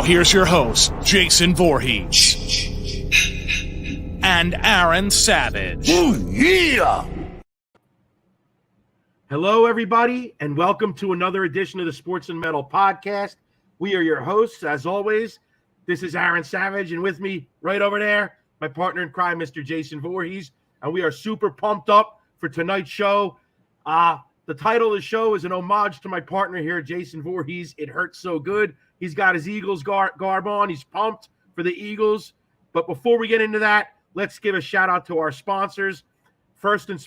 Now here's your host, Jason Voorhees and Aaron Savage. Oh, yeah! Hello, everybody, and welcome to another edition of the Sports and Metal Podcast. We are your hosts, as always. This is Aaron Savage, and with me, right over there, my partner in crime, Mr. Jason Voorhees, and we are super pumped up for tonight's show. The title of the show is an homage to my partner here, Jason Voorhees. It hurts so good. He's got his Eagles garb on. He's pumped for the Eagles. But before we get into that, let's give a shout out to our sponsors. First and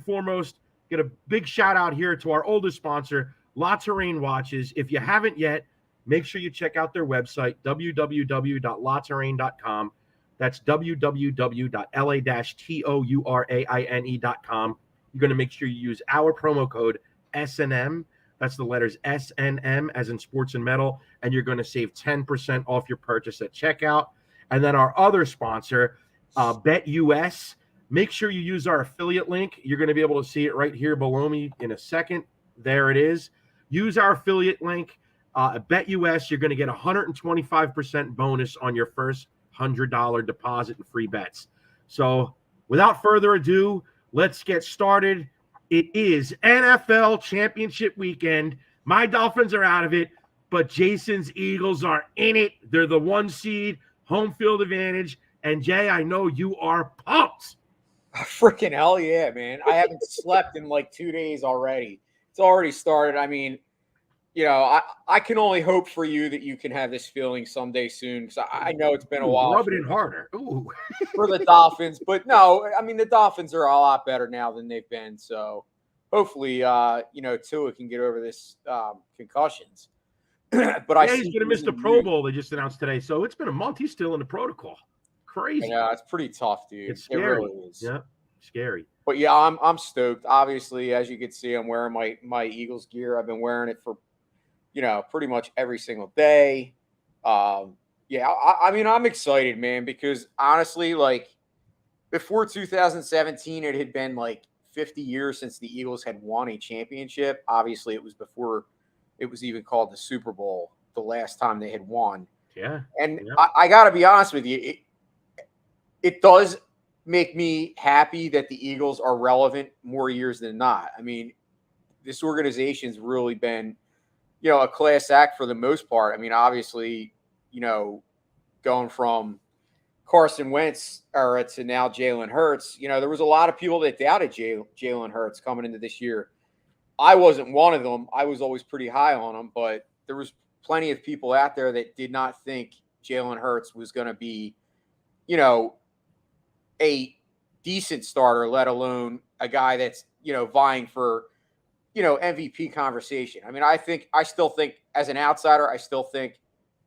foremost, get a big shout out here to our oldest sponsor, La Terrain Watches. If you haven't yet, make sure you check out their website, www.laterrain.com. That's www.la-touraine.com. You're going to make sure you use our promo code SNM. That's the letters SNM as in sports and metal. And you're going to save 10% off your purchase at checkout. And then our other sponsor, BetUS. Make sure you use our affiliate link. You're going to be able to see it right here below me in a second. There it is. Use our affiliate link. At BetUS, you're going to get 125% bonus on your first $100 deposit and free bets. So without further ado, let's get started. It is NFL Championship weekend. My Dolphins are out of it, but Jason's Eagles are in it. They're the 1 seed, home field advantage. And Jay, I know you are pumped. Freaking hell yeah, man. I haven't slept in like 2 days already. It's already started. I mean, you know, I can only hope for you that you can have this feeling someday soon, because I know it's been a while. Rub it in harder. Ooh. For the Dolphins. But no, I mean, the Dolphins are a lot better now than they've been. So hopefully, Tua can get over this concussions. But he's going to miss the Pro Bowl they just announced today. So it's been a month. He's still in the protocol. Crazy. Yeah, it's pretty tough, dude. It's scary. It really is. Yeah, scary. But yeah, I'm stoked. Obviously, as you can see, I'm wearing my Eagles gear. I've been wearing it for, pretty much every single day. I mean, I'm excited, man, because honestly, like before 2017, it had been like 50 years since the Eagles had won a championship. Obviously, it was before it was even called the Super Bowl, the last time they had won. Yeah. And yeah. I got to be honest with you, it does make me happy that the Eagles are relevant more years than not. I mean, this organization's really been, a class act for the most part. I mean, obviously, going from Carson Wentz era to now Jalen Hurts, there was a lot of people that doubted Jalen Hurts coming into this year. I wasn't one of them. I was always pretty high on him, but there was plenty of people out there that did not think Jalen Hurts was going to be, a decent starter, let alone a guy that's, vying for, MVP conversation. I mean, I still think as an outsider, I still think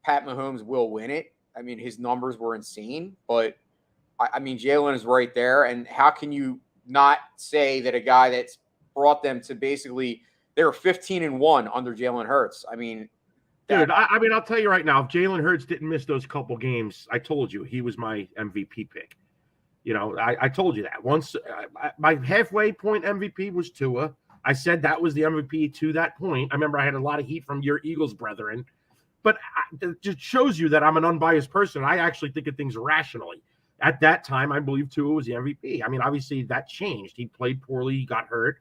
Pat Mahomes will win it. I mean, his numbers were insane, but I mean, Jalen is right there. And how can you not say that a guy that's brought them to basically, they were 15-1 under Jalen Hurts. I mean, dude, I'll tell you right now, if Jalen Hurts didn't miss those couple games, I told you he was my MVP pick. I told you that once. My halfway point MVP was Tua. I said that was the MVP to that point. I remember I had a lot of heat from your Eagles brethren, but it just shows you that I'm an unbiased person. I actually think of things rationally. At that time, I believe Tua was the MVP. I mean, obviously that changed. He played poorly. He got hurt.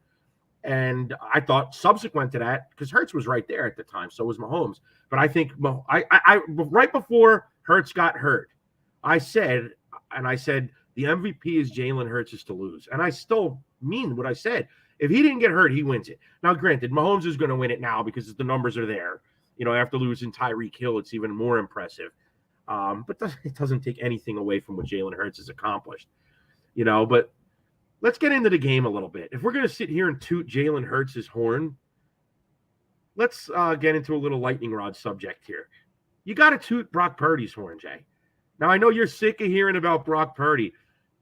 And I thought subsequent to that, because Hurts was right there at the time, so was Mahomes. But I think I right before Hurts got hurt, I said the MVP is Jalen Hurts is to lose. And I still mean what I said. If he didn't get hurt, he wins it. Now, granted, Mahomes is going to win it now because the numbers are there. After losing Tyreek Hill, it's even more impressive. But it doesn't take anything away from what Jalen Hurts has accomplished. But let's get into the game a little bit. If we're going to sit here and toot Jalen Hurts' horn, let's get into a little lightning rod subject here. You got to toot Brock Purdy's horn, Jay. Now, I know you're sick of hearing about Brock Purdy,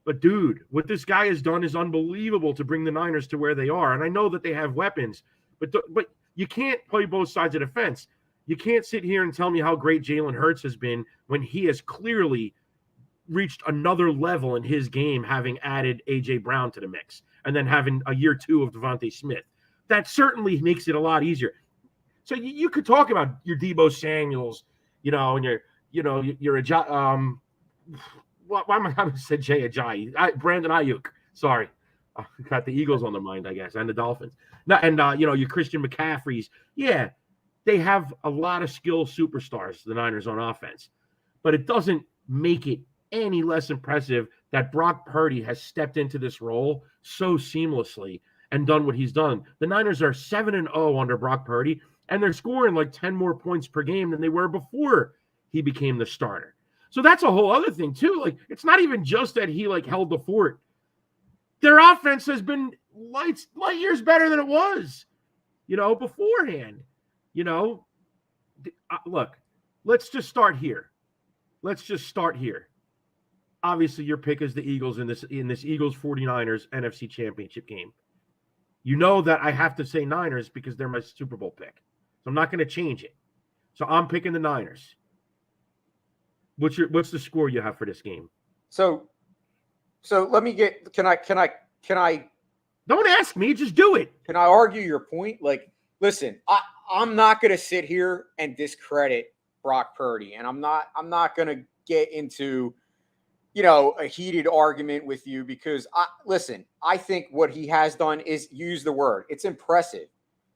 but dude, what this guy has done is unbelievable to bring the Niners to where they are. And I know that they have weapons, but you can't play both sides of the fence. You can't sit here and tell me how great Jalen Hurts has been when he has clearly reached another level in his game, having added A.J. Brown to the mix and then having a year 2 of Devontae Smith. That certainly makes it a lot easier. So you could talk about your Deebo Samuels, and your you're why am I going to say Jay Ajayi? Brandon Ayuk. Sorry. Got the Eagles on the mind, I guess, and the Dolphins. No, and your Christian McCaffreys. Yeah, they have a lot of skilled superstars, the Niners on offense, but it doesn't make it any less impressive that Brock Purdy has stepped into this role so seamlessly and done what he's done. The Niners are 7-0 under Brock Purdy, and they're scoring like 10 more points per game than they were before he became the starter. So that's a whole other thing too. Like, it's not even just that he held the fort. Their offense has been light years better than it was, beforehand. Look, let's just start here. Obviously, your pick is the Eagles in this Eagles 49ers NFC Championship game. You know that I have to say Niners because they're my Super Bowl pick. So I'm not going to change it. So I'm picking the Niners. What's the score you have for this game? So let me get. Can I? Don't ask me. Just do it. Can I argue your point? Listen, I'm not going to sit here and discredit Brock Purdy, and I'm not going to get into a heated argument with you because I think what he has done is use the word. It's impressive.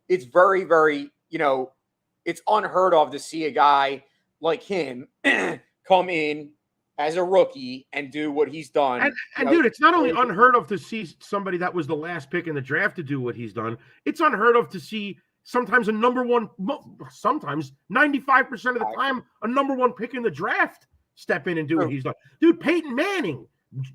It's very, very, it's unheard of to see a guy like him come in as a rookie and do what he's done. And dude, it's not only unheard of to see somebody that was the last pick in the draft to do what he's done. It's unheard of to see sometimes sometimes 95% of the time, a number one pick in the draft step in and do what he's done. Dude, Peyton Manning,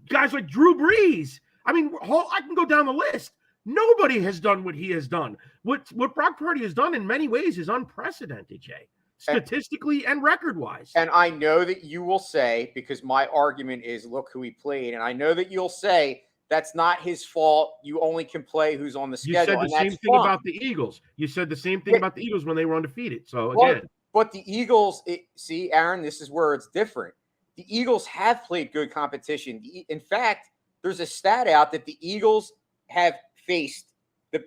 guys like Drew Brees. I mean, I can go down the list. Nobody has done what he has done. What Brock Purdy has done in many ways is unprecedented, Jay. Statistically and record-wise. And I know that you will say, because my argument is, look who he played, and I know that you'll say that's not his fault. You only can play who's on the schedule. You said the same thing about the Eagles. You said the same thing about the Eagles when they were undefeated. So, again. But the Eagles, see, Aaron, this is where it's different. The Eagles have played good competition. In fact, there's a stat out that the Eagles have faced the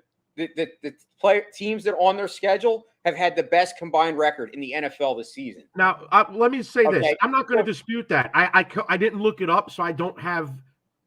teams that are on their schedule have had the best combined record in the NFL this season. Now, let me say this. I'm not going to dispute that. I didn't look it up, so I don't have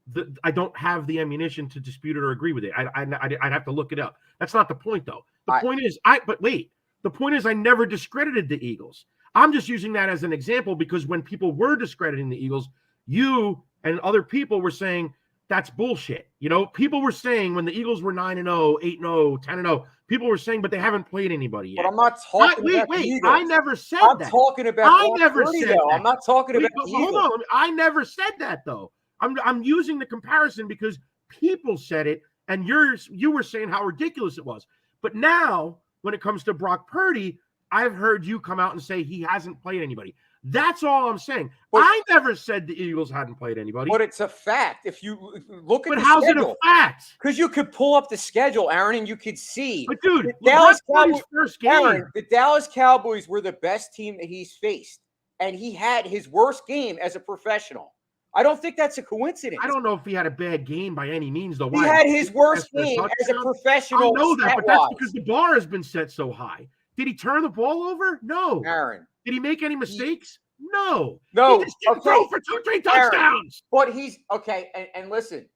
the ammunition to dispute it or agree with it. I'd have to look it up. That's not the point, though. The point is I never discredited the Eagles. I'm just using that as an example because when people were discrediting the Eagles, you and other people were saying that's bullshit. People were saying when the Eagles were 9-0, 8-0, 10-0, people were saying, but they haven't played anybody yet. But I'm not talking about the Eagles. I never said that. I'm talking about I never said that. I'm not talking about the Eagles. Hold on. I never said that, though. I'm using the comparison because people said it, and you were saying how ridiculous it was. But now, when it comes to Brock Purdy, I've heard you come out and say he hasn't played anybody. That's all I'm saying. I never said the Eagles hadn't played anybody. But it's a fact. If you look at the schedule. But how's it a fact? Because you could pull up the schedule, Aaron, and you could see. But, dude, the Dallas Cowboys, first game. Aaron, the Dallas Cowboys were the best team that he's faced. And he had his worst game as a professional. I don't think that's a coincidence. I don't know if he had a bad game by any means, though. He had his worst game as a professional. I know that, but that's because the bar has been set so high. Did he turn the ball over? No. Aaron. Did he make any mistakes? No. No. He just didn't throw for 2-3 touchdowns. Aaron, but he's okay. And listen,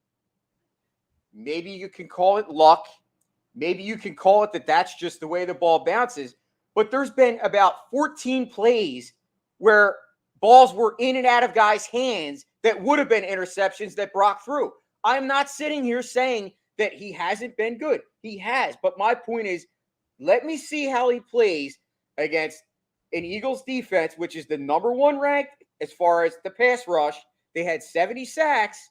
maybe you can call it luck. Maybe you can call it that's just the way the ball bounces. But there's been about 14 plays where balls were in and out of guys' hands that would have been interceptions that Brock threw. I'm not sitting here saying that he hasn't been good. He has. But my point is, let me see how he plays against an Eagles defense, which is the number one ranked as far as the pass rush. They had 70 sacks,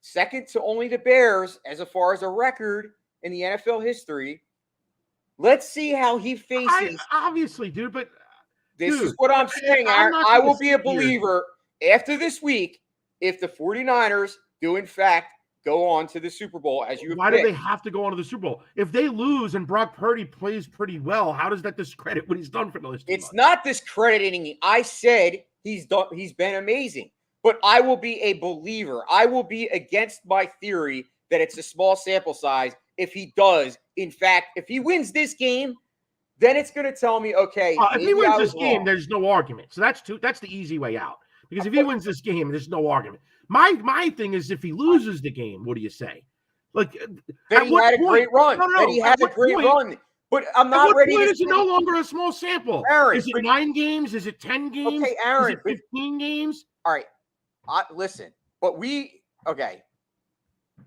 second to only the Bears as far as a record in the NFL history. Let's see how he faces. Obviously, dude, but this is what I'm saying, Aaron. I will be a believer after this week if the 49ers do, in fact, go on to the Super Bowl as you. Why do they have to go on to the Super Bowl? If they lose and Brock Purdy plays pretty well, how does that discredit what he's done for the last 2 months? It's not discrediting. I said he's been amazing, but I will be a believer. I will be against my theory that it's a small sample size if he does. In fact, if he wins this game, then it's going to tell me, okay, If he maybe I wins was this game, wrong. there's no argument. So that's the easy way out. Because if he wins this game, there's no argument. My thing is, if he loses the game, what do you say? Like, Then he had a great run. No, Then he had a great run. But I'm not ready to. Is it no longer a small sample? Aaron, is it 9 games? Is it 10 games? Okay, Aaron. Is it 15 games? All right. Listen, but okay.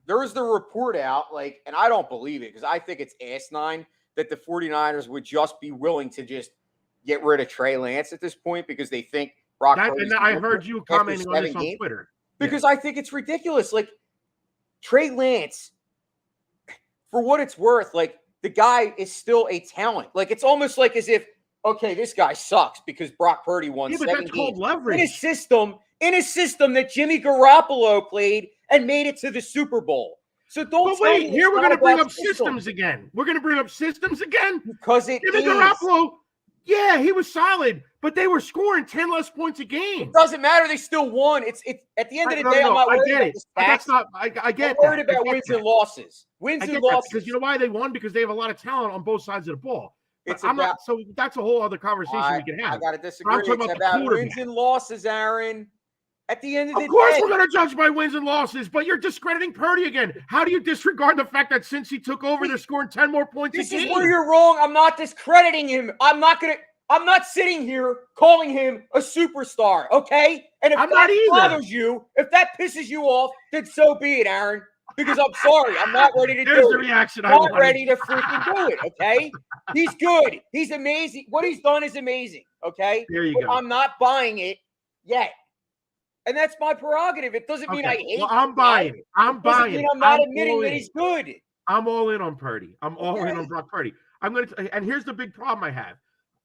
There was the report out, like, and I don't believe it because I think it's asinine that the 49ers would just be willing to just get rid of Trey Lance at this point because they think Brock Purdy's. I heard you commenting on this on Twitter. Because I think it's ridiculous. Like, Trey Lance, for what it's worth, like, the guy is still a talent. Like, it's almost like as if, okay, this guy sucks because Brock Purdy won 7 games. Called leverage. In a system that Jimmy Garoppolo played and made it to the Super Bowl. So don't tell me here we're going to bring up systems again. We're going to bring up systems again because Jimmy Garoppolo. Yeah, he was solid, but they were scoring 10 less points a game. It doesn't matter. They still won. It's at the end of the day. I'm not worried about the stats. That's not. I get. I'm worried about wins and losses. Wins and losses. Because you know why they won? Because they have a lot of talent on both sides of the ball. So that's a whole other conversation we can have. I got to disagree. It's about wins and losses, Aaron. At the end of the day. Of course we're going to judge by wins and losses, but you're discrediting Purdy again. How do you disregard the fact that since he took over, they're scoring 10 more points a game? This is where you're wrong. I'm not discrediting him. I'm not sitting here calling him a superstar, okay? And if that bothers you, if that pisses you off, then so be it, Aaron. Because I'm sorry, I'm not ready to do it. There's the reaction. I'm not ready to freaking do it, okay? He's good. He's amazing. What he's done is amazing, okay? There you go. I'm not buying it yet. And that's my prerogative. It doesn't mean I hate him. I'm buying it. I'm buying it. I'm not admitting that he's good. I'm all in on Purdy. I'm all in on Brock Purdy. And here's the big problem I have.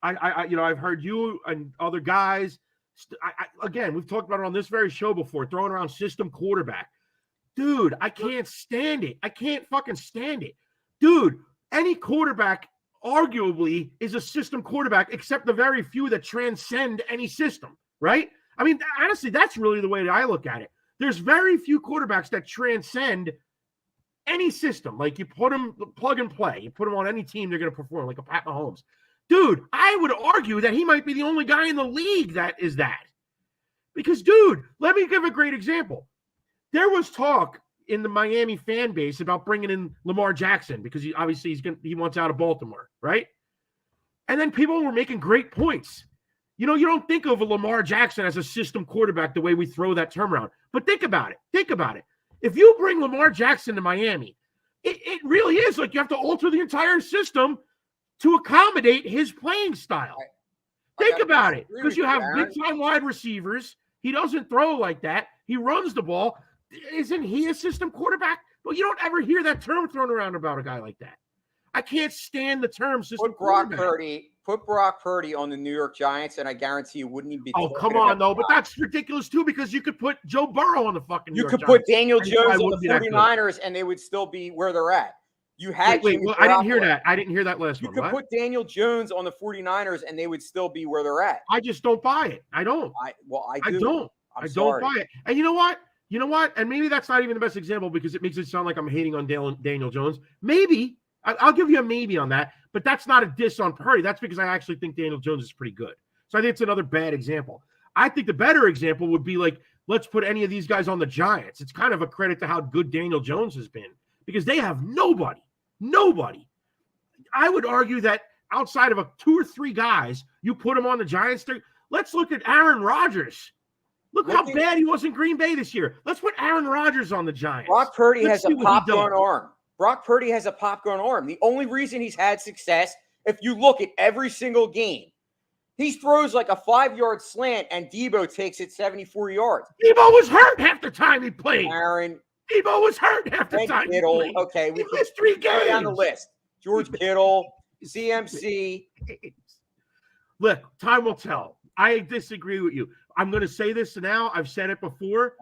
I've heard you and other guys. Again, we've talked about it on this very show before, throwing around system quarterback. Dude, I can't stand it. I can't fucking stand it. Dude, any quarterback arguably is a system quarterback, except the very few that transcend any system, right? I mean, honestly, that's really the way that I look at it. There's very few quarterbacks that transcend any system. Like, you put them plug and play. You put them on any team, they're going to perform, like a Pat Mahomes. Dude, I would argue that he might be the only guy in the league that is that. Because, dude, let me give a great example. There was talk in the Miami fan base about bringing in Lamar Jackson because he wants out of Baltimore, right? And then people were making great points. You don't think of a Lamar Jackson as a system quarterback the way we throw that term around. But think about it. If you bring Lamar Jackson to Miami, it really is like you have to alter the entire system to accommodate his playing style. Think about it. Because you have big-time wide receivers. He doesn't throw like that. He runs the ball. Isn't he a system quarterback? Well, you don't ever hear that term thrown around about a guy like that. I can't stand the term system quarterback. Put Brock Purdy on the New York Giants, and I guarantee you wouldn't even be. Oh, come on, though. But that's ridiculous, too, because you could put Joe Burrow on the fucking New York Giants. You could put Daniel Jones on the 49ers, and they would still be where they're at. You had I didn't hear that. I didn't hear that last one. You could put Daniel Jones on the 49ers, and they would still be where they're at. I just don't buy it. I don't. I do. I don't buy it. And you know what? And maybe that's not even the best example because it makes it sound like I'm hating on Daniel Jones. Maybe. I'll give you a maybe on that. But that's not a diss on Purdy. That's because I actually think Daniel Jones is pretty good. So I think it's another bad example. I think the better example would be like, let's put any of these guys on the Giants. It's kind of a credit to how good Daniel Jones has been because they have nobody. I would argue that outside of 2 or 3 guys, you put them on the Giants. Let's look at Aaron Rodgers. Look how bad he was in Green Bay this year. Let's put Aaron Rodgers on the Giants. Brock Purdy has a pop-gun arm. The only reason he's had success, if you look at every single game, he throws like a 5-yard slant and Debo takes it 74 yards. Debo was hurt half the time he played. Aaron. Debo was hurt half the time he played. Okay. We missed 3 games. Down the list. George Kittle, CMC. Look, time will tell. I disagree with you. I'm going to say this now. I've said it before.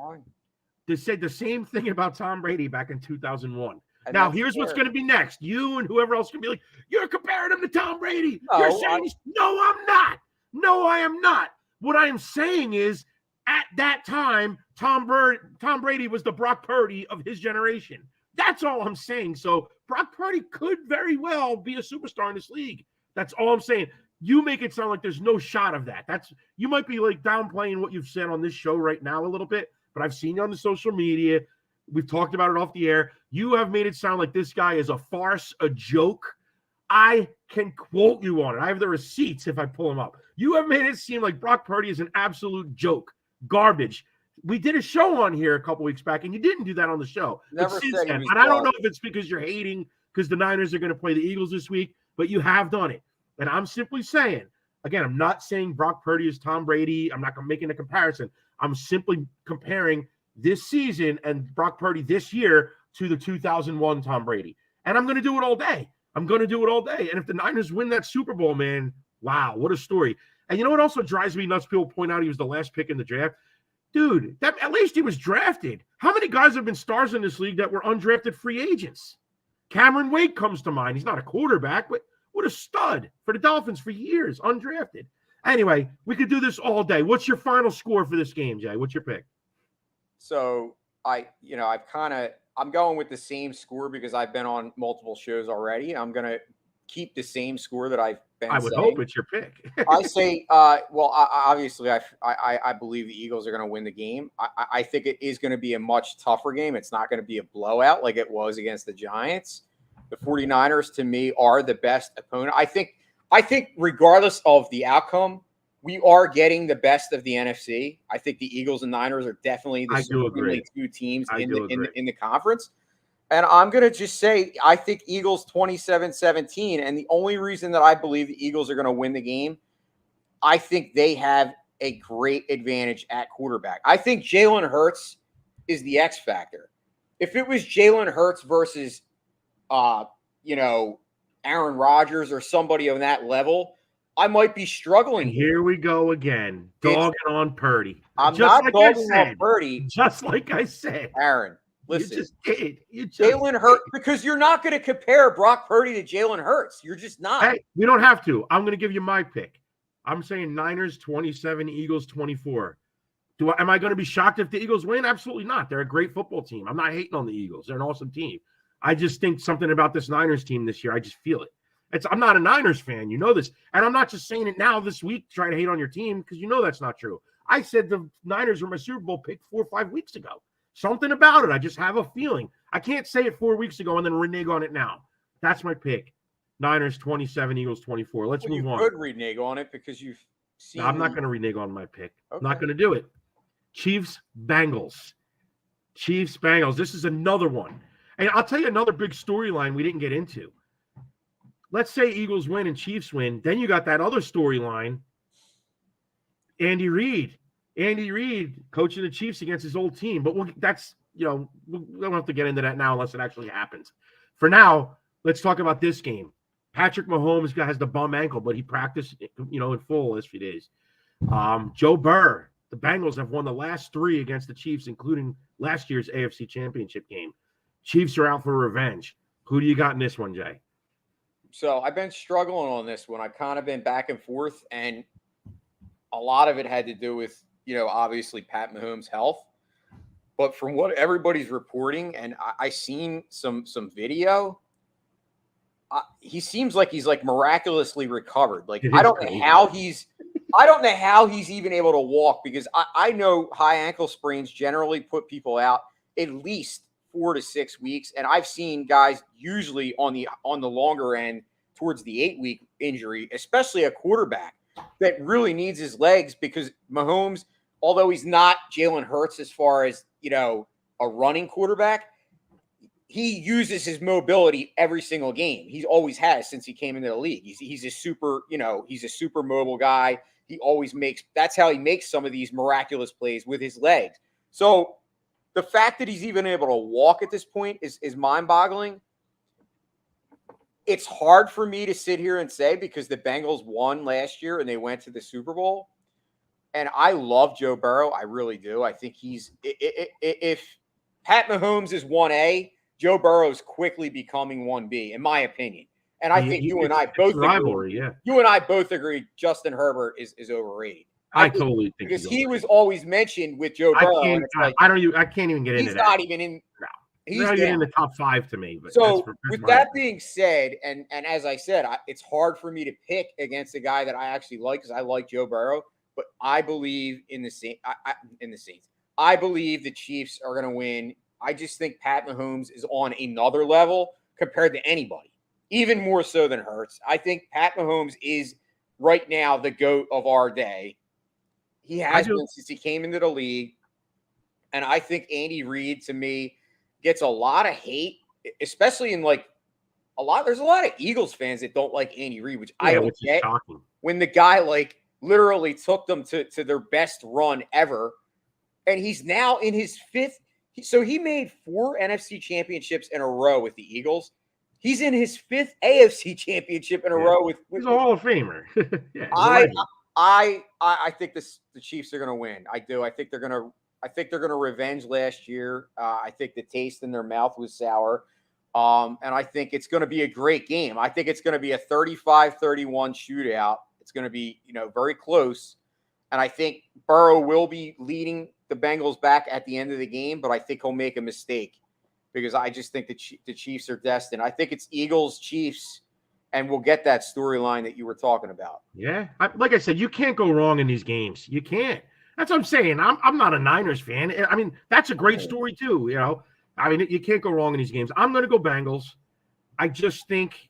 They said the same thing about Tom Brady back in 2001. Now, here's what's going to be next. You and whoever else can be like, you're comparing him to Tom Brady. You're saying, no, I'm not. No, I am not. What I am saying is, at that time, Tom Brady was the Brock Purdy of his generation. That's all I'm saying. So Brock Purdy could very well be a superstar in this league. That's all I'm saying. You make it sound like there's no shot of that. You might be like downplaying what you've said on this show right now a little bit, but I've seen you on the social media. We've talked about it off the air. You have made it sound like this guy is a farce, a joke. I can quote you on it. I have the receipts if I pull them up. You have made it seem like Brock Purdy is an absolute joke, garbage. We did a show on here a couple weeks back, and you didn't do that on the show. Never said he was and I don't know if it's because you're hating because the Niners are going to play the Eagles this week, but you have done it. And I'm simply saying, again, I'm not saying Brock Purdy is Tom Brady. I'm not making a comparison. I'm simply comparing this season and Brock Purdy this year to the 2001 Tom Brady. And I'm going to do it all day. I'm going to do it all day. And if the Niners win that Super Bowl, man, wow, what a story. And you know what also drives me nuts? People point out he was the last pick in the draft. Dude, at least he was drafted. How many guys have been stars in this league that were undrafted free agents? Cameron Wake comes to mind. He's not a quarterback, but what a stud for the Dolphins for years, undrafted. Anyway, we could do this all day. What's your final score for this game, Jay? What's your pick? So I'm going with the same score because I've been on multiple shows already. I'm going to keep the same score that I've been I would saying. hope it's your pick. I say, obviously, I believe the Eagles are going to win the game. I think it is going to be a much tougher game. It's not going to be a blowout like it was against the Giants. The 49ers, to me, are the best opponent. I think regardless of the outcome, we are getting the best of the NFC. I think the Eagles and Niners are definitely the two teams in the conference. And I'm going to just say, I think Eagles 27-17. And the only reason that I believe the Eagles are going to win the game, I think they have a great advantage at quarterback. I think Jalen Hurts is the X factor. If it was Jalen Hurts versus, Aaron Rodgers or somebody on that level, I might be struggling. And here we go again, dogging on Purdy. I'm just not dogging on Purdy. Just like I said. Aaron, listen. You just did. Jalen Hurts, because you're not going to compare Brock Purdy to Jalen Hurts. You're just not. Hey, we don't have to. I'm going to give you my pick. I'm saying Niners 27, Eagles 24. Am I going to be shocked if the Eagles win? Absolutely not. They're a great football team. I'm not hating on the Eagles. They're an awesome team. I just think something about this Niners team this year. I just feel it. I'm not a Niners fan. You know this. And I'm not just saying it now this week trying to hate on your team because you know that's not true. I said the Niners were my Super Bowl pick 4 or 5 weeks ago. Something about it. I just have a feeling. I can't say it 4 weeks ago and then renege on it now. That's my pick. Niners 27, Eagles 24. Let's move on. You could renege on it because you've seen. No, I'm not going to renege on my pick. Okay. I'm not going to do it. Chiefs, Bengals. Chiefs, Bengals. This is another one. And I'll tell you another big storyline we didn't get into. Let's say Eagles win and Chiefs win. Then you got that other storyline. Andy Reid coaching the Chiefs against his old team. But we don't have to get into that now unless it actually happens. For now, let's talk about this game. Patrick Mahomes has the bum ankle, but he practiced, in full last few days. Joe Burrow, the Bengals have won the last 3 against the Chiefs, including last year's AFC Championship game. Chiefs are out for revenge. Who do you got in this one, Jay? So I've been struggling on this one. I've kind of been back and forth, and a lot of it had to do with, obviously Pat Mahomes' health. But from what everybody's reporting, and I seen some video, he seems like he's like miraculously recovered. Like I don't know how he's even able to walk, because I know high ankle sprains generally put people out at least 4 to 6 weeks, and I've seen guys usually on the longer end towards the 8-week injury, especially a quarterback that really needs his legs, because Mahomes, although he's not Jalen Hurts as far as a running quarterback, he uses his mobility every single game. He always has since he came into the league. He's a super mobile guy. That's how he makes some of these miraculous plays with his legs. So the fact that he's even able to walk at this point is mind-boggling. It's hard for me to sit here and say, because the Bengals won last year and they went to the Super Bowl. And I love Joe Burrow. I really do. I think if Pat Mahomes is 1A, Joe Burrow is quickly becoming 1B, in my opinion. And I think you and I both agree Justin Herbert is overrated. I totally think he was always mentioned with Joe Burrow. I can't even get into that. He's not even in. No. he's not even down. in the top 5 to me. But So that's with my that opinion. being said, and as I said, it's hard for me to pick against a guy that I actually like because I like Joe Burrow, but I believe in the Saints. I believe the Chiefs are going to win. I just think Pat Mahomes is on another level compared to anybody, even more so than Hurts. I think Pat Mahomes is right now the GOAT of our day. He has been since he came into the league. And I think Andy Reid, to me, gets a lot of hate, especially in there's a lot of Eagles fans that don't like Andy Reid, which I don't which is get. shocking. When the guy literally took them to their best run ever, and he's now in his 5th. So he made 4 NFC championships in a row with the Eagles. He's in his 5th AFC championship in a row with. He's a Hall of Famer. Yeah, I think the Chiefs are going to win. I do. I think they're going to revenge last year. I think the taste in their mouth was sour. And I think it's going to be a great game. I think it's going to be a 35-31 shootout. It's going to be, very close. And I think Burrow will be leading the Bengals back at the end of the game, but I think he'll make a mistake because I just think the Chiefs are destined. I think it's Eagles-Chiefs, and we'll get that storyline that you were talking about. Yeah. Like I said, you can't go wrong in these games. You can't. That's what I'm saying. I'm not a Niners fan. I mean, that's a great story too, I mean, you can't go wrong in these games. I'm going to go Bengals. I just think,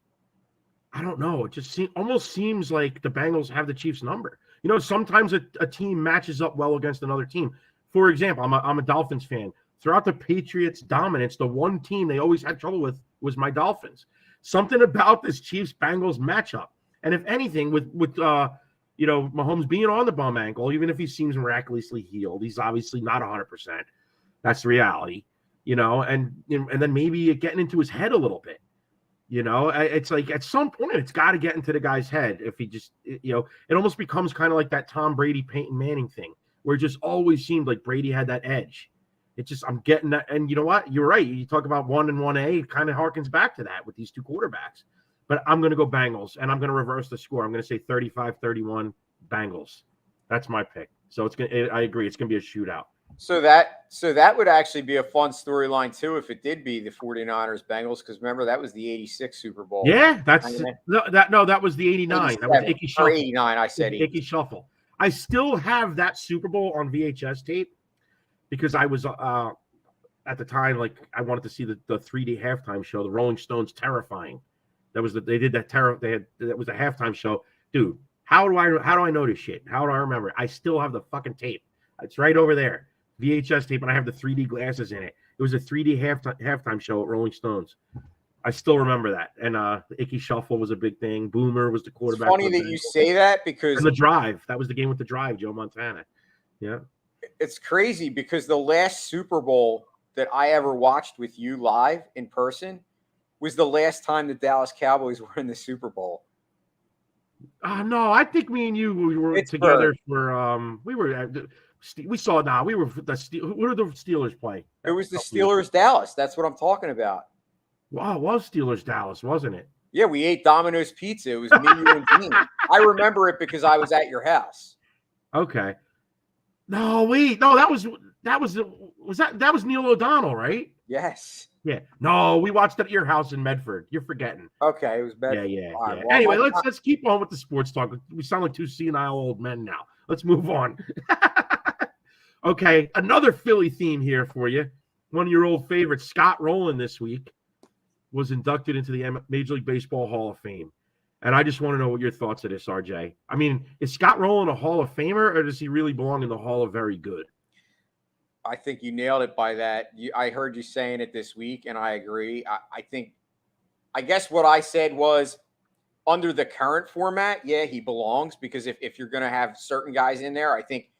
I don't know. It just almost seems like the Bengals have the Chiefs' number. Sometimes a team matches up well against another team. For example, I'm a Dolphins fan. Throughout the Patriots' dominance, the one team they always had trouble with was my Dolphins. Something about this Chiefs-Bengals matchup. And if anything, with Mahomes being on the bum ankle, even if he seems miraculously healed, he's obviously not 100%. That's the reality. And then maybe getting into his head a little bit. It's like at some point it's got to get into the guy's head. If he just, it almost becomes kind of like that Tom Brady, Peyton Manning thing, where it just always seemed like Brady had that edge. It just, I'm getting that. And you know what? You're right. You talk about 1 and 1A, it kind of harkens back to that with these two quarterbacks. But I'm going to go Bengals, and I'm going to reverse the score. I'm going to say 35-31 Bengals. That's my pick. So I agree. It's going to be a shootout. So that would actually be a fun storyline too if it did be the 49ers Bengals, because remember that was the 86 Super Bowl. Yeah, that was the 89. That was Icky Shuffle. 89, I said Icky Shuffle. I still have that Super Bowl on VHS tape because I was at the time I wanted to see the 3D halftime show, the Rolling Stones Terrifying. That was they did that that was a halftime show. Dude, how do I know this shit? How do I remember it? I still have the fucking tape. It's right over there. VHS tape, and I have the 3D glasses in it. It was a 3D halftime show at Rolling Stones. I still remember that. And the Icky Shuffle was a big thing. Boomer was the quarterback. It's funny that you say that because and the Drive. That was the game with the Drive, Joe Montana. Yeah. It's crazy because the last Super Bowl that I ever watched with you live in person was the last time the Dallas Cowboys were in the Super Bowl. No, I think me and you we were together for we saw it now. We were what did the Steelers play? It was the Steelers Dallas. That's what I'm talking about. Wow, it was Steelers Dallas, wasn't it? Yeah, we ate Domino's pizza. It was me, you, and Dean. I remember it because I was at your house. Okay. No, that was Neil O'Donnell, right? Yes. Yeah. No, we watched it at your house in Medford. You're forgetting. Okay, it was Medford. Yeah. Right, well, anyway, let's keep on with the sports talk. We sound like two senile old men now. Let's move on. Okay, another Philly theme here for you. One of your old favorites, Scott Rowland, this week was inducted into the Major League Baseball Hall of Fame. And I just want to know what your thoughts of this, RJ. I mean, is Scott Rowland a Hall of Famer, or does he really belong in the Hall of Very Good? I think you nailed it by that. I heard you saying it this week, and I agree. I guess what I said was under the current format, yeah, he belongs, because if you're going to have certain guys in there, I think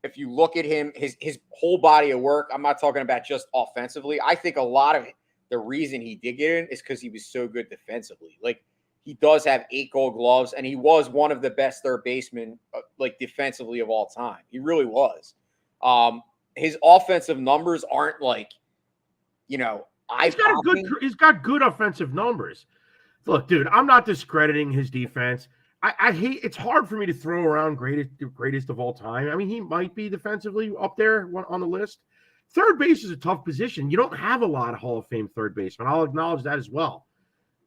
if you look at him, his whole body of work, I'm not talking about just offensively. I think a lot of the reason he did get in is because he was so good defensively. Like, he does have 8 Gold Gloves, and he was one of the best third basemen, defensively of all time. He really was. His offensive numbers aren't he's got good offensive numbers. Look, dude, I'm not discrediting his defense. I hate, it's hard for me to throw around greatest of all time. I mean, he might be defensively up there on the list. Third base is a tough position. You don't have a lot of Hall of Fame third basemen. I'll acknowledge that as well.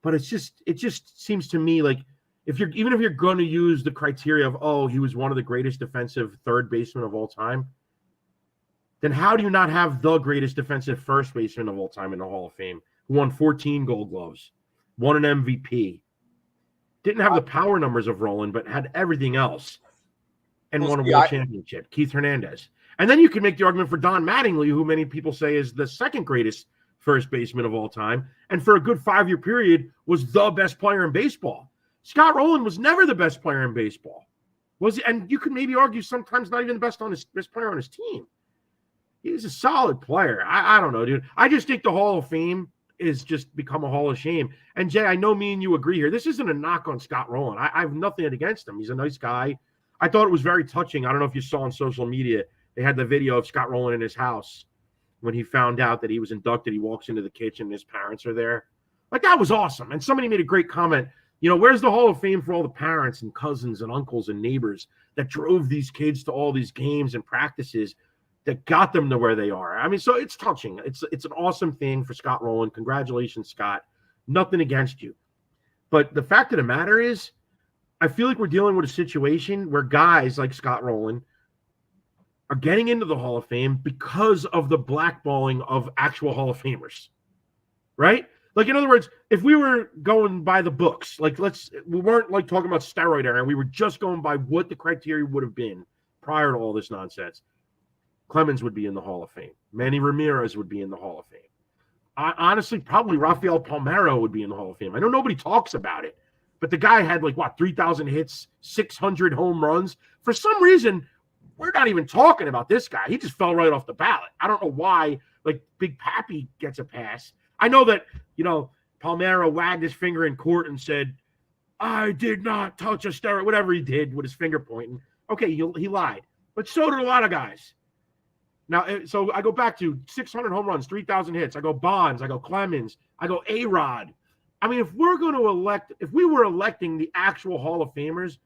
But it just seems to me like even if you're going to use the criteria of, oh, he was one of the greatest defensive third basemen of all time, then how do you not have the greatest defensive first baseman of all time in the Hall of Fame, who won 14 Gold Gloves, won an MVP, didn't have the power numbers of Roland, but had everything else, and won a world championship, Keith Hernandez. And then you can make the argument for Don Mattingly, who many people say is the second greatest first baseman of all time, and for a good 5-year period was the best player in baseball. Scott Rowland was never the best player in baseball. And you could maybe argue sometimes not even the best player on his team. He's a solid player. I don't know, dude. I just think the Hall of Fame is just become a Hall of Shame. And Jay, I know me and you agree here. This isn't a knock on Scott Rowland. I have nothing against him. He's a nice guy. I thought it was very touching. I don't know if you saw on social media, they had the video of Scott Rowland in his house when he found out that he was inducted. He walks into the kitchen and his parents are there. Like, that was awesome. And somebody made a great comment. You know, where's the Hall of Fame for all the parents and cousins and uncles and neighbors that drove these kids to all these games and practices that got them to where they are? I mean, so it's touching. It's an awesome thing for Scott Rowland. Congratulations, Scott. Nothing against you. But the fact of the matter is, I feel like we're dealing with a situation where guys like Scott Rowland are getting into the Hall of Fame because of the blackballing of actual Hall of Famers, right? Like, in other words, if we were going by the books, like we weren't like talking about steroid era, we were just going by what the criteria would have been prior to all this nonsense. Clemens would be in the Hall of Fame. Manny Ramirez would be in the Hall of Fame. Honestly, probably Rafael Palmeiro would be in the Hall of Fame. I know nobody talks about it, but the guy had 3,000 hits, 600 home runs. For some reason, we're not even talking about this guy. He just fell right off the ballot. I don't know why, Big Pappy gets a pass. I know that, Palmeiro wagged his finger in court and said, I did not touch a steroid, whatever he did with his finger pointing. Okay, he lied. But so did a lot of guys. Now, so I go back to 600 home runs, 3,000 hits. I go Bonds, I go Clemens, I go A-Rod. I mean, if we were electing the actual Hall of Famers,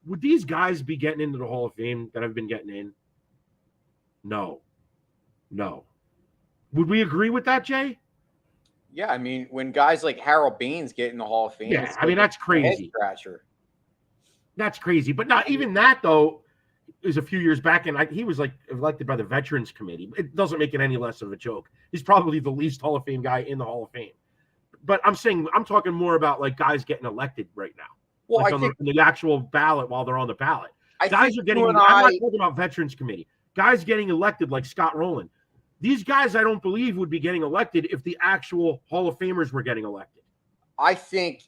would these guys be getting into the Hall of Fame that have been getting in? No. Would we agree with that, Jay? Yeah, I mean, when guys like Harold Baines get in the Hall of Fame, yeah, I mean, that's crazy. That's crazy. But not even that, though, is a few years back, and he was elected by the Veterans Committee. It doesn't make it any less of a joke. He's probably the least Hall of Fame guy in the Hall of Fame. But I'm talking more about guys getting elected right now. Well, on the actual ballot while they're on the ballot. Guys are getting. I'm not talking about Veterans Committee. Guys getting elected like Scott Rowland. These guys, I don't believe, would be getting elected if the actual Hall of Famers were getting elected. I think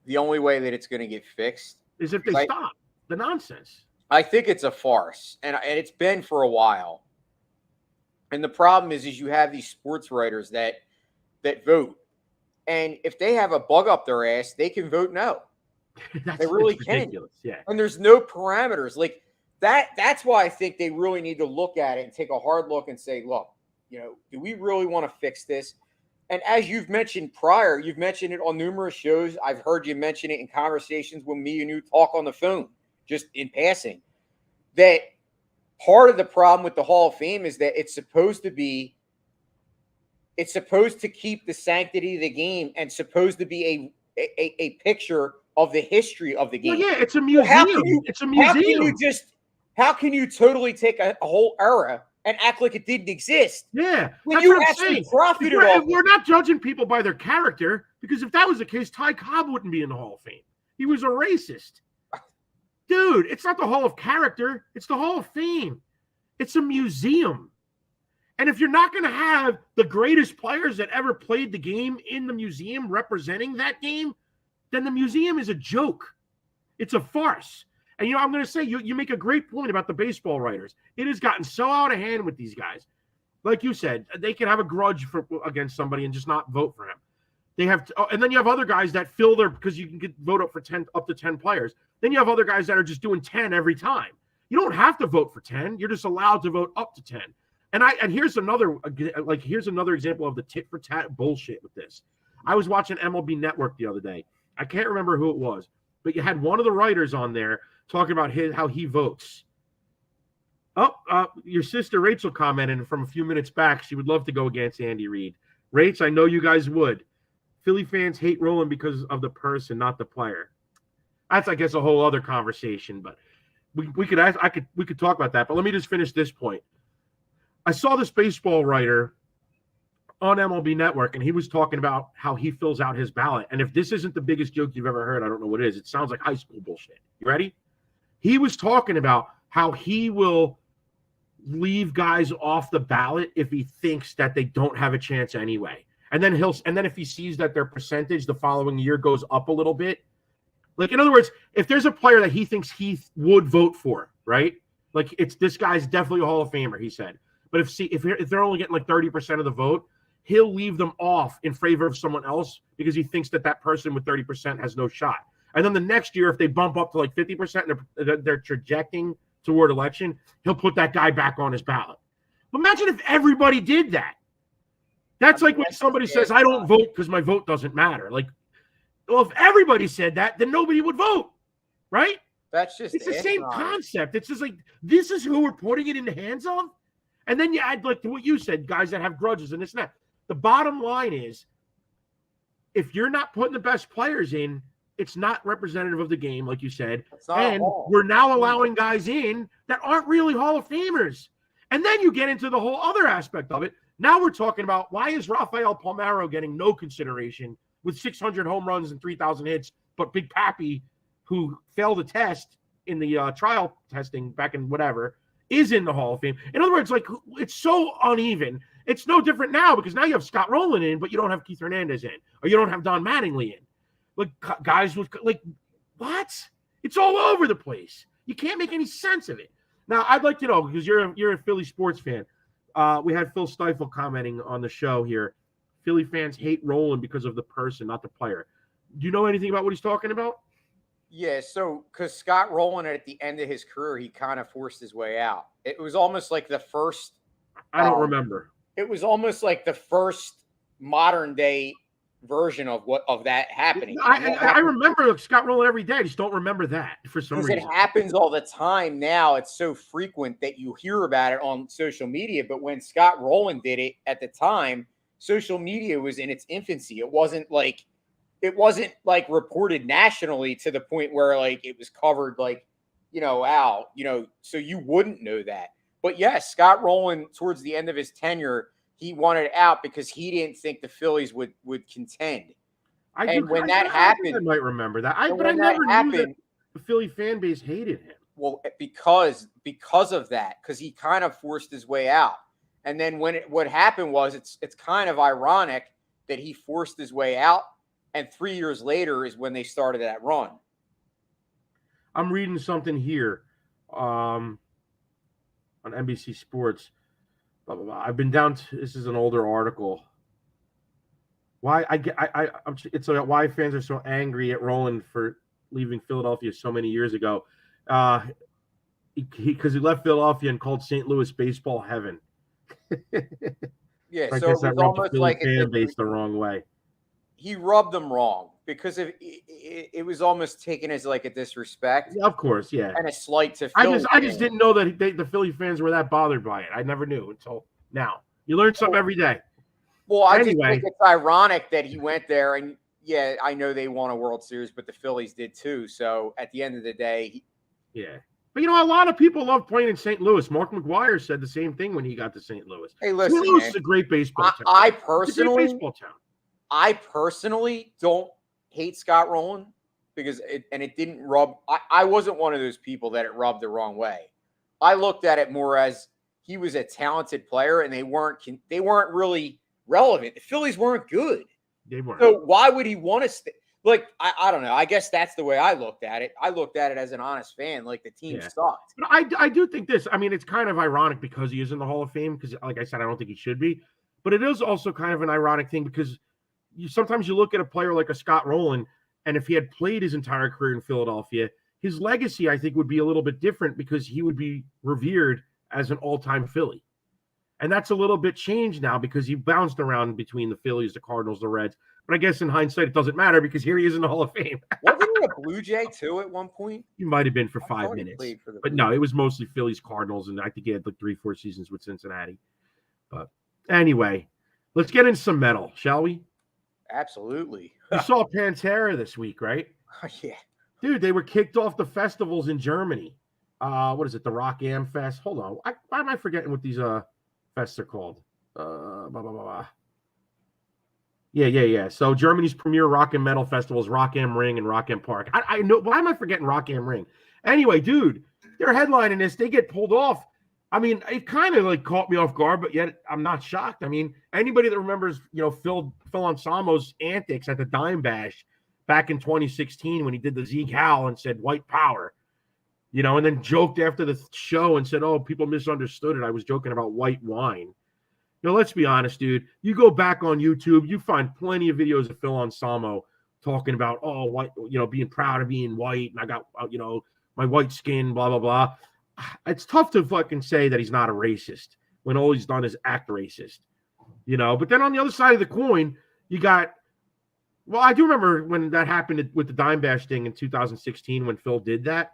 the only way that it's going to get fixed is if they stop the nonsense. I think it's a farce, and it's been for a while. And the problem is you have these sports writers that vote, and if they have a bug up their ass, they can vote no. They really can. Yeah. And there's no parameters like that. That's why I think they really need to look at it and take a hard look and say, look, do we really want to fix this? And as you've mentioned prior, you've mentioned it on numerous shows. I've heard you mention it in conversations when me and you talk on the phone, just in passing, that part of the problem with the Hall of Fame is that it's supposed to keep the sanctity of the game and supposed to be a picture of the history of the game. Well, yeah, it's a museum. It's a museum. How can you totally take a whole era and act like it didn't exist? Yeah, when you actually profited off. We're not judging people by their character, because if that was the case, Ty Cobb wouldn't be in the Hall of Fame. He was a racist. Dude, it's not the Hall of Character. It's the Hall of Fame. It's a museum. And if you're not going to have the greatest players that ever played the game in the museum representing that game, then the museum is a joke. It's a farce. And, I'm going to say, you make a great point about the baseball writers. It has gotten so out of hand with these guys. Like you said, they can have a grudge against somebody and just not vote for him. And then you have other guys that fill because you can vote up to 10 players. Then you have other guys that are just doing 10 every time. You don't have to vote for 10. You're just allowed to vote up to 10. And here's another example of the tit for tat bullshit with this. I was watching MLB Network the other day. I can't remember who it was, but you had one of the writers on there talking about how he votes. Your sister Rachel commented from a few minutes back. She would love to go against Andy Reid. Rach, I know you guys would. Philly fans hate Roland because of the person, not the player. That's, I guess, a whole other conversation. But we could talk about that. But let me just finish this point. I saw this baseball writer on MLB Network, and he was talking about how he fills out his ballot. And if this isn't the biggest joke you've ever heard, I don't know what it is. It sounds like high school bullshit. You ready? He was talking about how he will leave guys off the ballot if he thinks that they don't have a chance anyway. And then if he sees that their percentage the following year goes up a little bit. Like, in other words, if there's a player that he thinks he would vote for, right? Like, it's this guy's definitely a Hall of Famer, he said. But if they're only getting like 30% of the vote, he'll leave them off in favor of someone else because he thinks that person with 30% has no shot. And then the next year, if they bump up to like 50% and they're trajecting toward election, he'll put that guy back on his ballot. But imagine if everybody did that. That's like when somebody says, I don't vote because my vote doesn't matter. Like, well, if everybody said that, then nobody would vote, right? It's the same concept. It's just like, this is who we're putting it in the hands of. And then you add, like, to what you said, guys that have grudges and this and that. The bottom line is, if you're not putting the best players in, it's not representative of the game, like you said. And we're now allowing guys in that aren't really Hall of Famers. And then you get into the whole other aspect of it. Now we're talking about, why is Rafael Palmeiro getting no consideration with 600 home runs and 3,000 hits, but Big Pappy, who failed a test in the trial testing back in whatever, is in the Hall of Fame? In other words, like, it's so uneven. It's no different now because now you have Scott Rowland in, but you don't have Keith Hernandez in, or you don't have Don Mattingly in. Like, guys with, like, what? It's all over the place. You can't make any sense of it. Now, I'd like to know, because you're a Philly sports fan. We had Phil Stifel commenting on the show here. Philly fans hate Rowland because of the person, not the player. Do you know anything about what he's talking about? Yeah, so because Scott Rowland at the end of his career, he kind of forced his way out. It was almost like the first. I don't remember. It was almost like the first modern day version of that happening. I remember Scott Rowland every day. I just don't remember that for some reason. It happens all the time now. It's so frequent that you hear about it on social media. But when Scott Rowland did it at the time, social media was in its infancy. It wasn't like reported nationally to the point where like it was covered like, out, so you wouldn't know that. But yes, Scott Rowland, towards the end of his tenure, he wanted out because he didn't think the Phillies would contend. When that happened, I might remember that. I never knew that the Philly fan base hated him. Well, because of that, because he kind of forced his way out. And then what happened was, it's kind of ironic that he forced his way out, and 3 years later is when they started that run. I'm reading something here on NBC Sports. Blah, blah, blah. I've been down to, this is an older article. It's about why fans are so angry at Rowland for leaving Philadelphia so many years ago. Because he left Philadelphia and called St. Louis baseball heaven. Yeah, I so guess that rubbed the Philly fan base the wrong way. He rubbed them wrong because it was almost taken as like a disrespect. Yeah, of course, yeah, and a slight to Philly. I just didn't know that the Philly fans were that bothered by it. I never knew until now. You learn something every day. Well, I just think it's ironic that he went there, and yeah, I know they won a World Series, but the Phillies did too. So at the end of the day, yeah. But a lot of people love playing in St. Louis. Mark McGwire said the same thing when he got to St. Louis. Hey, listen, St. Louis is a great baseball town. It's a great baseball town. I personally don't hate Scott Rowland because it didn't rub. I wasn't one of those people that it rubbed the wrong way. I looked at it more as he was a talented player, and they weren't really relevant. The Phillies weren't good. They weren't. So why would he want to stay? Like, I don't know. I guess that's the way I looked at it. I looked at it as an honest fan, like the team sucked. But I do think this. I mean, it's kind of ironic because he is in the Hall of Fame because, like I said, I don't think he should be. But it is also kind of an ironic thing because sometimes you look at a player like a Scott Rowland, and if he had played his entire career in Philadelphia, his legacy, I think, would be a little bit different because he would be revered as an all-time Philly. And that's a little bit changed now because he bounced around between the Phillies, the Cardinals, the Reds. But I guess in hindsight, it doesn't matter because here he is in the Hall of Fame. Wasn't he he a Blue Jay too at one point? He might have been for I 5 thought he minutes. played for the But Blue no, Jays. it was mostly Phillies, Cardinals, and I think he had like 3-4 seasons with Cincinnati. But anyway, let's get into some metal, shall we? Absolutely. You saw Pantera this week, right? Yeah. Dude, they were kicked off the festivals in Germany. What is it? The Rock Am Fest. Hold on. Why am I forgetting what these fests are called? Blah, blah, blah, blah. Yeah. So Germany's premier rock and metal festivals, Rock Am Ring and Rock Am Park. I know. Why am I forgetting Rock Am Ring? Anyway, dude, they're headlining this. They get pulled off. I mean, it kind of like caught me off guard, but yet I'm not shocked. I mean, anybody that remembers, Phil Anselmo's antics at the Dime Bash back in 2016 when he did the Zeke Howl and said white power, and then joked after the show and said, oh, people misunderstood it. I was joking about white wine. Let's be honest, dude. You go back on YouTube, you find plenty of videos of Phil Anselmo talking about, oh, white, being proud of being white. And I got, my white skin, blah, blah, blah. It's tough to fucking say that he's not a racist when all he's done is act racist, But then on the other side of the coin, you got, well, I do remember when that happened with the Dime Bash thing in 2016 when Phil did that.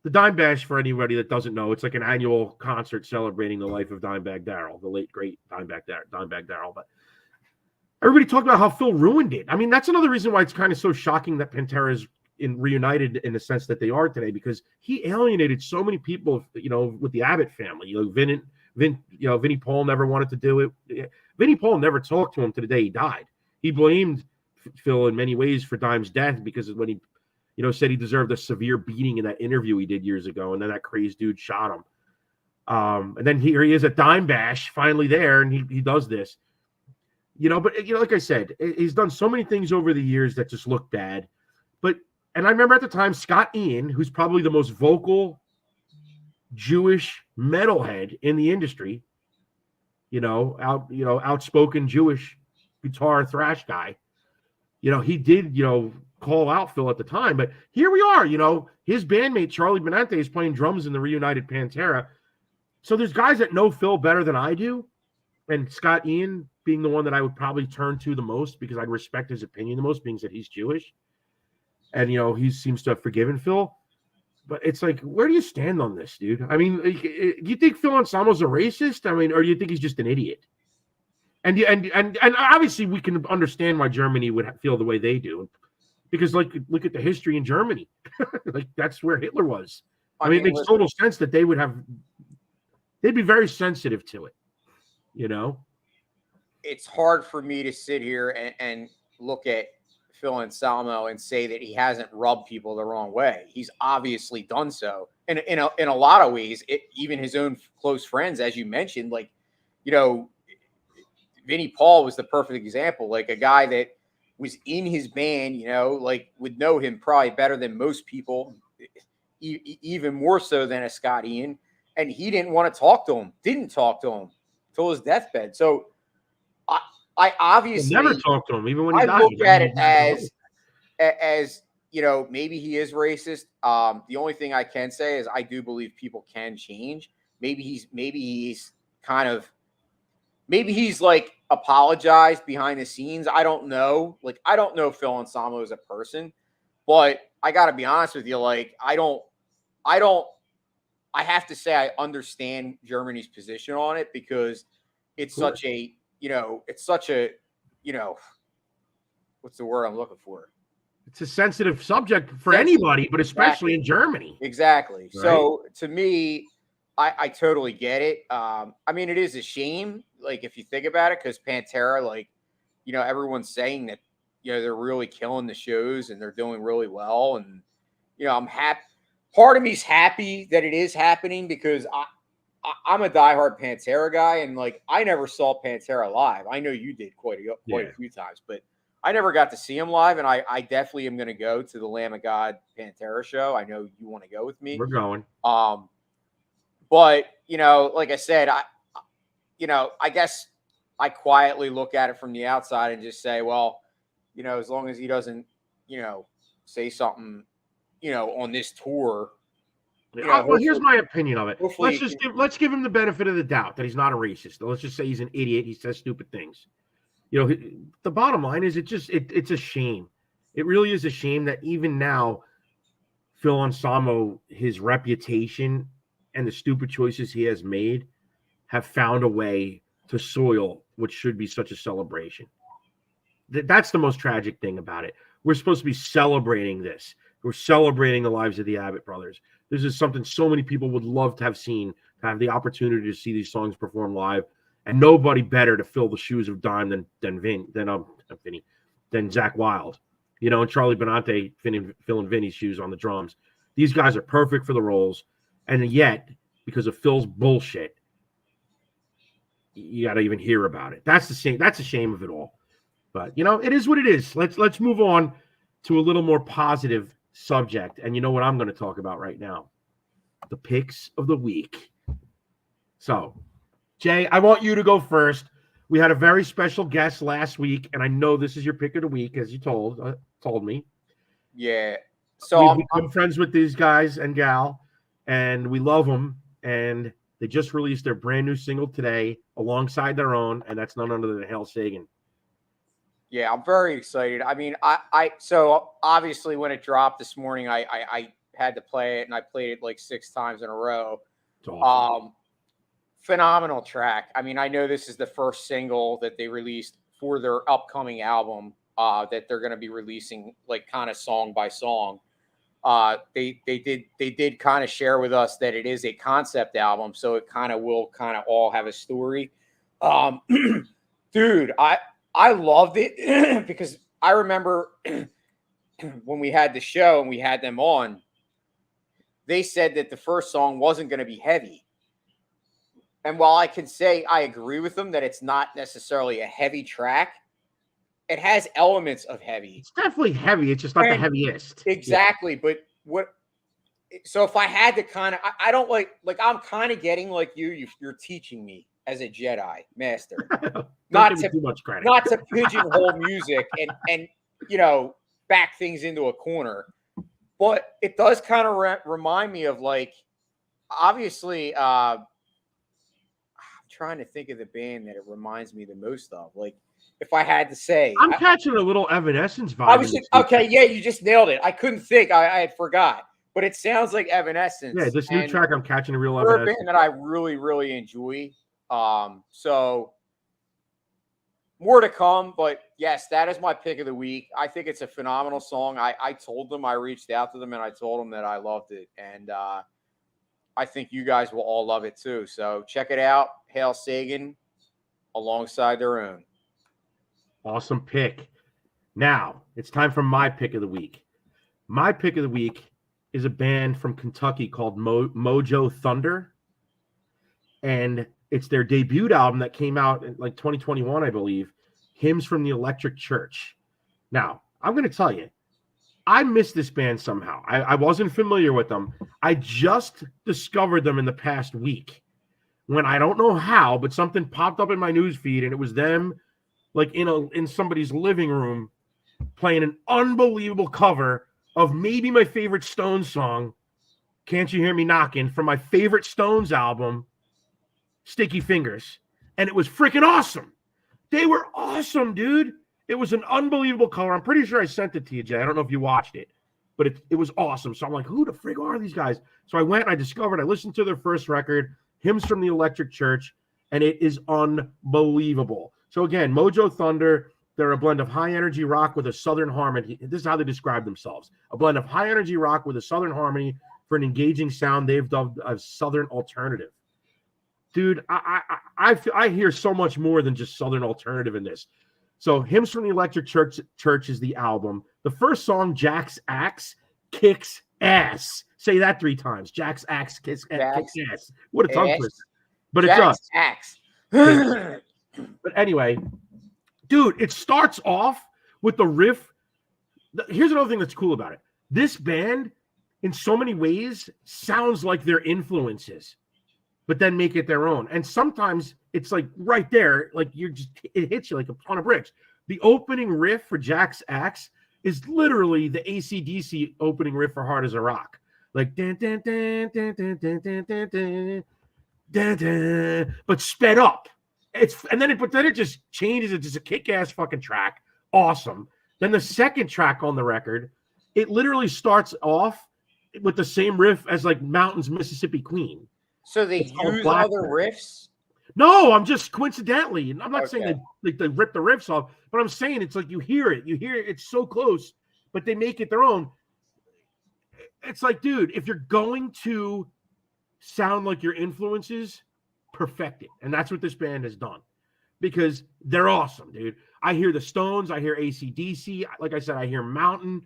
The Dime Bash, for anybody that doesn't know, it's like an annual concert celebrating the life of Dimebag Darrell, the late, great Dimebag Darrell. But everybody talked about how Phil ruined it. I mean, that's another reason why it's kind of so shocking that Pantera is reunited in the sense that they are today, because he alienated so many people, with the Abbott family. Vinnie Paul never wanted to do it. Vinnie Paul never talked to him to the day he died. He blamed Phil in many ways for Dime's death because when he said he deserved a severe beating in that interview he did years ago, and then that crazed dude shot him. And then here he is at Dime Bash, finally there, and he does this. But like I said, he's done so many things over the years that just look bad. And I remember at the time, Scott Ian, who's probably the most vocal Jewish metalhead in the industry, outspoken Jewish guitar thrash guy, he did, call out Phil at the time. But here we are, his bandmate Charlie Benante is playing drums in the reunited Pantera. So there's guys that know Phil better than I do, and Scott Ian being the one that I would probably turn to the most because I'd respect his opinion the most, being that he's Jewish, and he seems to have forgiven Phil. But it's like, where do you stand on this, dude? I mean, do you think Phil Anselmo's a racist? I mean, or do you think he's just an idiot? And obviously we can understand why Germany would feel the way they do, because look at the history in Germany. Like that's where Hitler was. I mean, it makes total sense that they'd be very sensitive to it. It's hard for me to sit here and look at Phil Anselmo and say that he hasn't rubbed people the wrong way. He's obviously done so. And in a lot of ways, even his own close friends, as you mentioned, like, Vinnie Paul was the perfect example, like a guy that was in his band, like would know him probably better than most people, even more so than a Scott Ian. And he didn't want to didn't talk to him till his deathbed. So I obviously never talked to him, even when he died. I look at it as maybe he is racist. The only thing I can say is I do believe people can change. Maybe he's like apologized behind the scenes. I don't know. Like, I don't know Phil Anselmo as a person, but I got to be honest with you. Like, I have to say I understand Germany's position on it because it's such a, what's the word I'm looking for? It's a sensitive subject for anybody, but especially in Germany. Exactly. Right? So to me, I totally get it. I mean, it is a shame, like, if you think about it, because Pantera, like, everyone's saying that, they're really killing the shows and they're doing really well. And, I'm happy. Part of me's happy that it is happening because I'm a diehard Pantera guy. And, like, I never saw Pantera live. I know you did quite a few times, but I never got to see him live. And I definitely am going to go to the Lamb of God Pantera show. I know you want to go with me. We're going. But, like I said, I guess I quietly look at it from the outside and just say, well, as long as he doesn't, say something, on this tour. Well, here's my opinion of it. Let's give him the benefit of the doubt that he's not a racist. Let's just say he's an idiot. He says stupid things. The bottom line is it's a shame. It really is a shame that even now, Phil Anselmo, his reputation and the stupid choices he has made have found a way to soil what should be such a celebration. That's the most tragic thing about it. We're supposed to be celebrating this. We're celebrating the lives of the Abbott brothers. This is something so many people would love to have seen, to have the opportunity to see these songs performed live, and nobody better to fill the shoes of Dime than Zach Wilde, and Charlie Benante filling Vinny's shoes on the drums. These guys are perfect for the roles, and yet because of Phil's bullshit, you got to even hear about it. That's the shame. That's a shame of it all. But it is what it is. Let's move on to a little more positive subject. And you know what I'm going to talk about right now? The picks of the week. So, Jay, I want you to go first. We had a very special guest last week, and I know this is your pick of the week, as you told me. Yeah. So We've become friends with these guys and gal, and we love them. And they just released their brand new single today alongside their own, and that's none other than Hail Sagan. Yeah, I'm very excited. I mean, so obviously when it dropped this morning, I had to play it, and I played it like 6 times in a row. Awesome. Phenomenal track. I mean, I know this is the first single that they released for their upcoming album that they're going to be releasing like kind of song by song. They did kind of share with us that it is a concept album, so it kind of will kind of all have a story. Dude, I loved it because I remember when we had the show and we had them on, they said that the first song wasn't going to be heavy. And while I can say I agree with them that it's not necessarily a heavy track, it has elements of heavy. It's definitely heavy. It's just not the heaviest. Exactly. Yeah. But so if I had to kind of, I don't like I'm kind of getting like you're teaching me as a Jedi master, not to too much credit, not to pigeonhole music and back things into a corner. But it does kind of remind me of like, obviously, I'm trying to think of the band that it reminds me the most of. Like, if I had to say, I'm catching a little Evanescence vibe. Okay, yeah, you just nailed it. I couldn't think. I had forgot. But it sounds like Evanescence. Yeah, this new track, I'm catching a real Evanescence. They're a band that I really, really enjoy. So more to come, but yes, that is my pick of the week. I think it's a phenomenal song. I told them, I reached out to them and I told them that I loved it. And I think you guys will all love it too. So check it out. Hail Sagan alongside their own. Awesome pick. Now it's time for my pick of the week. My pick of the week is a band from Kentucky called Mojo Thunder. And it's their debut album that came out in like 2021, I believe, Hymns from the Electric Church. Now, I'm going to tell you, I missed this band somehow. I wasn't familiar with them. I just discovered them in the past week when I don't know how, but something popped up in my news feed, and it was them like in somebody's living room playing an unbelievable cover of maybe my favorite Stones song, Can't You Hear Me Knocking, from my favorite Stones album, Sticky Fingers. And it was freaking awesome. They were awesome, dude. It was an unbelievable cover. I'm pretty sure I sent it to you, Jay. I don't know if you watched it, but it was awesome. So I'm like, who the frig are these guys? So I went and I listened to their first record, Hymns from the Electric Church, and it is unbelievable. So again, Mojo Thunder, they're a blend of high-energy rock with a southern harmony. This is how they describe themselves. A blend of high-energy rock with a southern harmony for an engaging sound they've dubbed as Southern Alternative. Dude, I hear so much more than just Southern Alternative in this. So Hymns from the Electric Church is the album. The first song, Jack's Axe, kicks ass. Say that 3 times. Jack's Axe kicks ass. What a tongue twister. But it does. Axe. But anyway, dude, it starts off with the riff. Here's another thing that's cool about it. This band, in so many ways, sounds like their influences, but then make it their own. And sometimes it's like right there, like it hits you like a ton of bricks. The opening riff for Jack's Axe is literally the AC/DC opening riff for Hard as a Rock. Like, dun, dun, dun, dun, dun, dun, dun, dun, dun, dun, dun, but sped up. But then it just changes. It's just a kick-ass fucking track. Awesome. Then the second track on the record, it literally starts off with the same riff as like Mountain's Mississippi Queen. So they use other riffs? No, I'm just coincidentally. I'm not saying Okay. they rip the riffs off, but I'm saying it's like you hear it. It's so close, but they make it their own. It's like, dude, if you're going to sound like your influences, perfect it. And that's what this band has done because they're awesome, dude. I hear the Stones. I hear AC/DC. Like I said, I hear Mountain.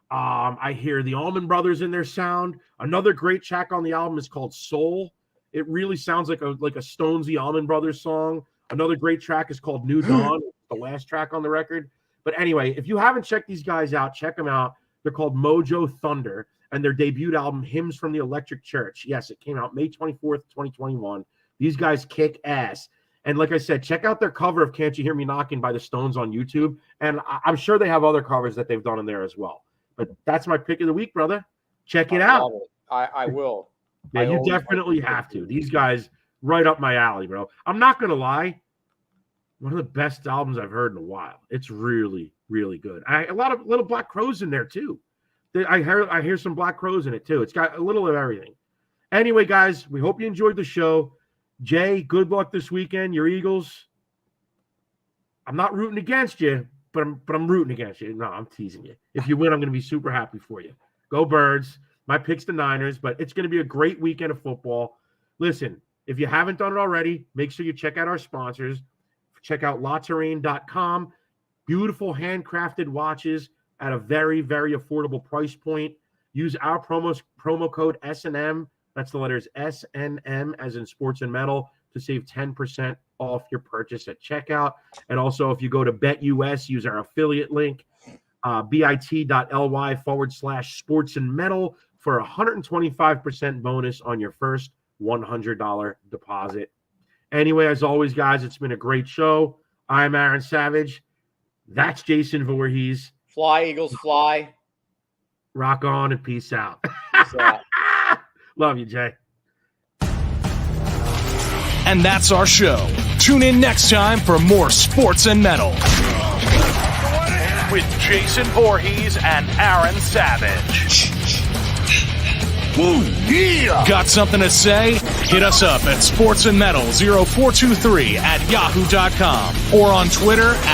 I hear the Allman Brothers in their sound. Another great track on the album is called Soul. It really sounds like a Stonesy Allman Brothers song. Another great track is called New Dawn, the last track on the record. But anyway, if you haven't checked these guys out, check them out. They're called Mojo Thunder, and their debut album, Hymns from the Electric Church. Yes, it came out May 24th, 2021. These guys kick ass. And like I said, check out their cover of Can't You Hear Me Knocking by the Stones on YouTube. And I'm sure they have other covers that they've done in there as well. But that's my pick of the week, brother. Check it out. I will. Yeah, you definitely have to. These guys, right up my alley, bro. I'm not going to lie. One of the best albums I've heard in a while. It's really, really good. A lot of little Black Crows in there, too. I hear some Black Crows in it, too. It's got a little of everything. Anyway, guys, we hope you enjoyed the show. Jay, good luck this weekend. Your Eagles. I'm not rooting against you, but I'm rooting against you. No, I'm teasing you. If you win, I'm going to be super happy for you. Go Birds. My pick's the Niners, but it's going to be a great weekend of football. Listen, if you haven't done it already, make sure you check out our sponsors. Check out LaTerrain.com. Beautiful handcrafted watches at a very, very affordable price point. Use our promo code SNM. That's the letters SNM as in sports and metal to save 10% off your purchase at checkout. And also, if you go to BetUS, use our affiliate link, bit.ly/sports and metal for a 125% bonus on your first $100 deposit. Anyway, as always, guys, it's been a great show. I'm Aaron Savage. That's Jason Voorhees. Fly, Eagles, fly. Rock on and peace out. Peace out. Love you, Jay. And that's our show. Tune in next time for more Sports and Metal with Jason Voorhees and Aaron Savage. Woo, yeah! Got something to say? Hit us up at sportsandmetal0423 at yahoo.com or on Twitter at